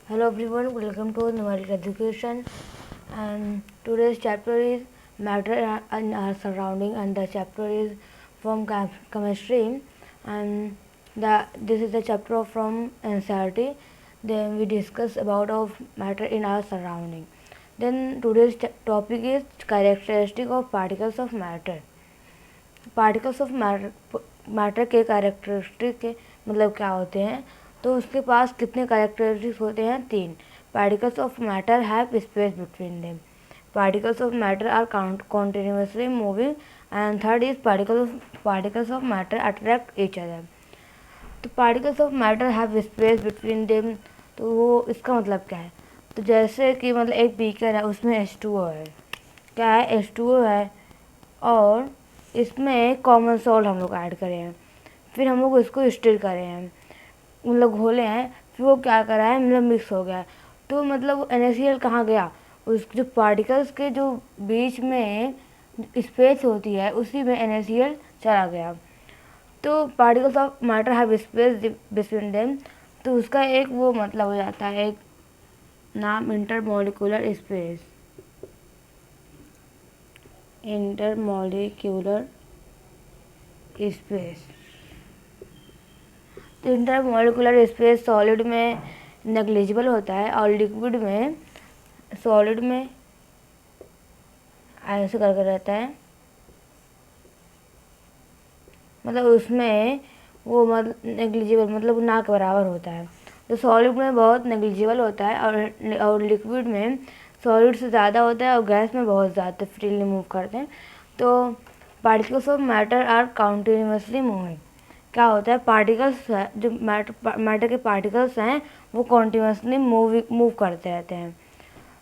Hello everyone, welcome to Numerical Education, and today's chapter is Matter in our surrounding, and the chapter is from chemistry, and this is the chapter from NCERT. Then we discuss about of matter in our surrounding. Then today's topic is characteristic of particles of matter. Particles of matter के characteristic के मतलब क्या होते हैं, तो उसके पास कितने characteristics होते हैं? 3. Particles of matter have space between them. Particles of matter are continuously moving. And third is particles of matter attract each other. तो particles of matter have space between them, तो वो इसका मतलब क्या है? तो जैसे कि मतलब एक बीकर है, उसमें H2O है. क्या है? H2O है, और इसमें कॉमन सॉल्ट हम लोग ऐड करे हैं, फिर हम लोग इसको स्टिर करे हैं, मतलब घोले हैं, फिर वो क्या करा है, मतलब मिक्स हो गया. तो मतलब NaCl कहाँ गया? उस जो पार्टिकल्स के जो बीच में स्पेस होती है उसी में NaCl चला गया. तो particles of matter have space between them, तो उसका एक वो मतलब हो जाता है, एक नाम इंटरमॉलिक्यूलर स्पेस. Intermolecular space. तो इंटरमॉलिक्यूलर स्पेस सॉलिड में नेग्लिजिबल होता है, और लिक्विड में सॉलिड में ऐसे करके रहता है, मतलब उसमें वो मतलब नेग्लिजिबल मतलब ना के बराबर होता है. तो सॉलिड में बहुत नेग्लिजिबल होता है, और लिक्विड में सॉलिड से ज़्यादा होता है, और गैस में बहुत ज़्यादा फ्रीली मूव करते हैं. तो particles of matter are continuously moving. क्या होता है? पार्टिकल्स जो मैटर के पार्टिकल्स हैं वो कॉन्टिन्यूसली मूव करते रहते हैं.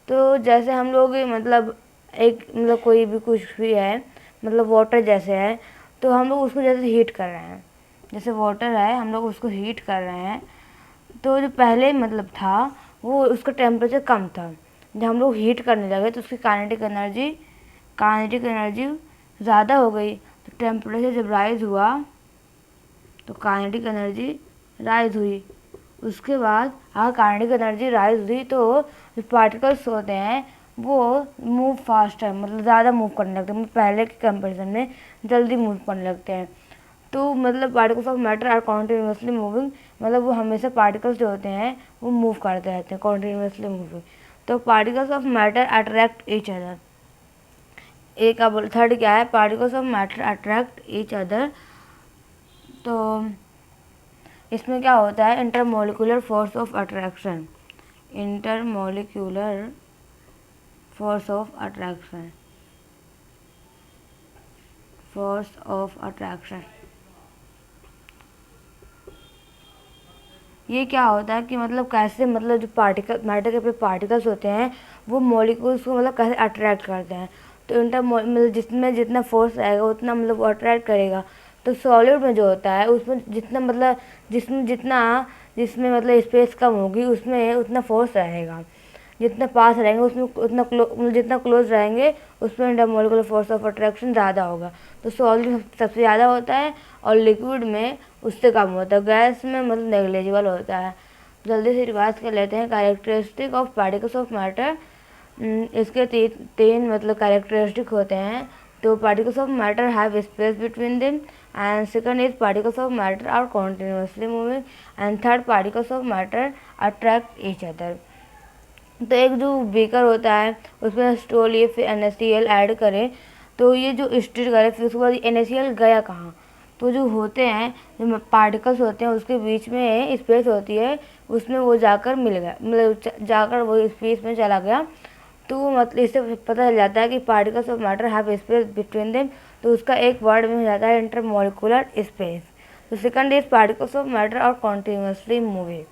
तो जैसे हम लोग मतलब मतलब कोई भी कुछ भी है, मतलब वाटर जैसे है, तो हम लोग उसको जैसे हीट कर रहे हैं, जैसे वाटर है, हम लोग उसको हीट कर रहे हैं. तो जो पहले मतलब था वो उसका टेम्परेचर कम था, जब हम लोग हीट करने लगे तो उसकी काइनेटिक एनर्जी ज़्यादा हो गई. तो टेम्परेचर जब राइज हुआ तो काइनेटिक एनर्जी राइज हुई. उसके बाद अगर काइनेटिक एनर्जी राइज हुई तो जो पार्टिकल्स होते हैं वो मूव फास्ट है, मतलब ज़्यादा मूव करने लगते हैं, मतलब पहले के कंपेरिजन में जल्दी मूव करने लगते हैं. तो मतलब particles of matter are continuously moving, मतलब वो हमेशा पार्टिकल्स जो होते हैं वो मूव करते रहते हैं, कॉन्टिन्यूसली मूविंग. तो particles of matter attract each other. एक अब थर्ड क्या है? Particles of matter attract each other. तो इसमें क्या होता है? Intermolecular force of attraction. Intermolecular force of attraction. Force of attraction. ये क्या होता है कि मतलब कैसे, मतलब जो पार्टिकल मैटर के पार्टिकल्स होते हैं वो मॉलिक्यूल्स को मतलब कैसे अट्रैक्ट करते हैं. तो मतलब जिसमें जितना फोर्स आएगा उतना मतलब वो अट्रैक्ट करेगा. तो सॉलिड में जो होता है उसमें जितना मतलब जिसमें मतलब स्पेस कम होगी उसमें उतना फोर्स रहेगा, जितना पास रहेंगे उसमें उतना जितना क्लोज रहेंगे उसमें इंटरमॉलिक्यूलर फोर्स ऑफ अट्रैक्शन ज़्यादा होगा. तो सॉलिड सबसे ज़्यादा होता है, और लिक्विड में उससे कम होता है, गैस में मतलब नेग्लिजिबल होता है. जल्दी से रिवाइज कर लेते हैं. Characteristic of particles of matter. इसके तीन मतलब कैरेक्टरिस्टिक होते हैं. तो particles of matter have space between them, and second is particles of matter are continuously moving, and third particles of matter attract each other. तो एक जो बीकर होता है उसमें स्टोर लिए, फिर NaCl ऐड करें, तो ये जो स्टिर करे, फिर उसके बाद NaCl गया कहाँ? तो जो होते हैं, जो पार्टिकल्स होते हैं उसके बीच में स्पेस होती है, उसमें वो जाकर मिल गया, मतलब जाकर वो स्पेस में चला गया. तो मतलब इससे पता चल जाता है कि particles of matter have space between them. तो उसका एक वर्ड में हो जाता है इंटरमॉलिक्यूलर स्पेस. तो second is particles of matter are continuously moving.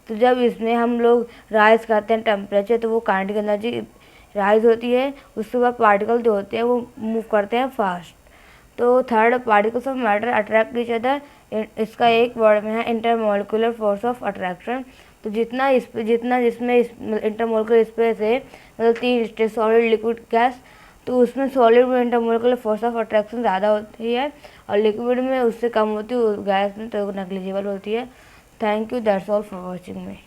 तो जब इसमें हम लोग राइज करते हैं टेम्परेचर, तो वो काइनेटिक एनर्जी राइज होती है, उसके बाद पार्टिकल जो होते हैं वो मूव करते हैं फास्ट. तो third particles of matter attract each other. इसका एक वर्ड में है इंटरमॉलिक्यूलर फोर्स ऑफ अट्रैक्शन. तो जितना जिसमें इंटरमॉलिक्यूलर स्पेस है, मतलब 3 स्टेज सॉलिड लिक्विड गैस, तो उसमें सॉलिड में इंटरमॉलिक्यूलर फोर्स ऑफ अट्रैक्शन ज़्यादा होती है, और लिक्विड में उससे कम होती है, गैस में तो नेग्लिजिबल होती है. Thank you. That's all for watching me.